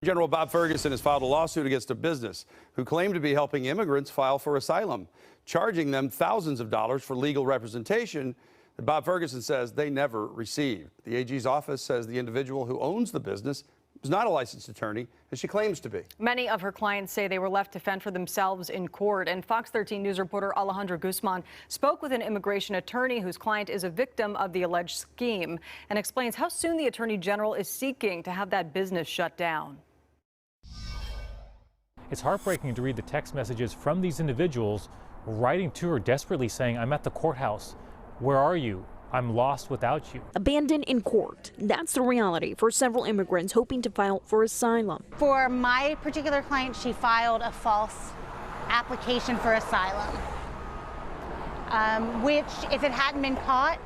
General Bob Ferguson has filed a lawsuit against a business who claimed to be helping immigrants file for asylum, charging them thousands of dollars for legal representation that Bob Ferguson says they never received. The AG's office says the individual who owns the business is not a licensed attorney, as she claims to be. Many of her clients say they were left to fend for themselves in court. And Fox 13 News reporter Alejandro Guzman spoke with an immigration attorney whose client is a victim of the alleged scheme and explains how soon the Attorney General is seeking to have that business shut down. It's heartbreaking to read the text messages from these individuals writing to her desperately saying, "I'm at the courthouse. Where are you? I'm lost without you." Abandoned in court. That's the reality for several immigrants hoping to file for asylum. For my particular client, she filed a false application for asylum, which, if it hadn't been caught,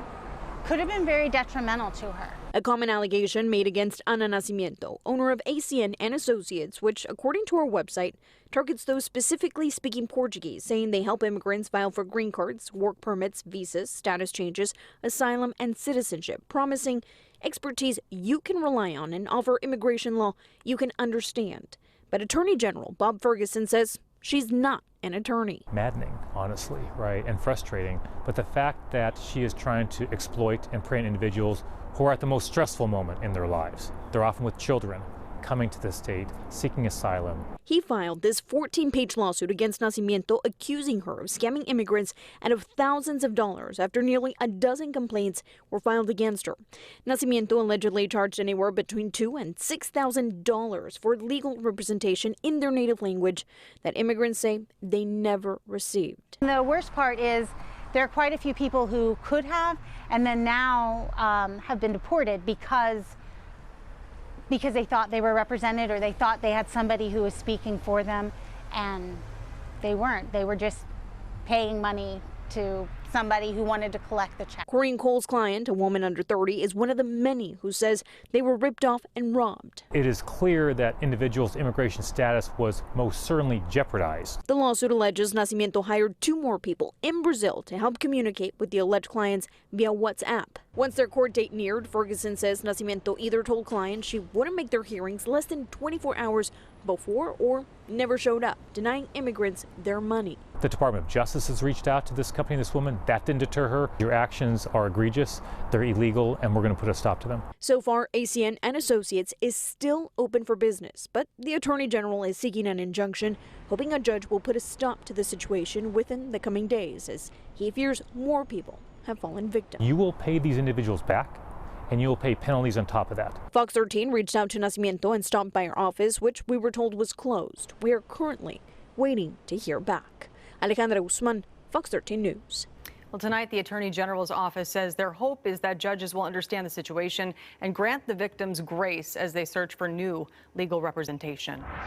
could have been very detrimental to her. A common allegation made against Ana Nascimento, owner of ACN Associates, which, according to her website, targets those specifically speaking Portuguese, saying they help immigrants file for green cards, work permits, visas, status changes, asylum, and citizenship, promising expertise you can rely on and offer immigration law you can understand. But Attorney General Bob Ferguson says she's not an attorney. Maddening, honestly, right, and frustrating. But the fact that she is trying to exploit and prey on individuals who are at the most stressful moment in their lives. They're often with children, coming to the state, seeking asylum. He filed this 14-page lawsuit against Nascimento, accusing her of scamming immigrants out of thousands of dollars after nearly a dozen complaints were filed against her. Nascimento allegedly charged anywhere between $2,000 and $6,000 for legal representation in their native language that immigrants say they never received. The worst part is there are quite a few people who could have and then now have been deported because they thought they were represented or they thought they had somebody who was speaking for them, and they weren't. They were just paying money to somebody who wanted to collect the check. Corinne Cole's client, a woman under 30, is one of the many who says they were ripped off and robbed. It is clear that individuals' immigration status was most certainly jeopardized. The lawsuit alleges Nascimento hired 2 more people in Brazil to help communicate with the alleged clients via WhatsApp. Once their court date neared, Ferguson says Nascimento either told clients she wouldn't make their hearings less than 24 hours before or never showed up, denying immigrants their money. The Department of Justice has reached out to this company, this woman. That didn't deter her. Your actions are egregious, they're illegal, and we're going to put a stop to them. So far, ACN Associates is still open for business, but the Attorney General is seeking an injunction, hoping a judge will put a stop to the situation within the coming days, as he fears more people have fallen victim. You will pay these individuals back, and you will pay penalties on top of that. Fox 13 reached out to Nascimento and stopped by her office, which we were told was closed. We are currently waiting to hear back. Alejandro Guzman, Fox 13 News. Well, tonight, the Attorney General's office says their hope is that judges will understand the situation and grant the victims grace as they search for new legal representation.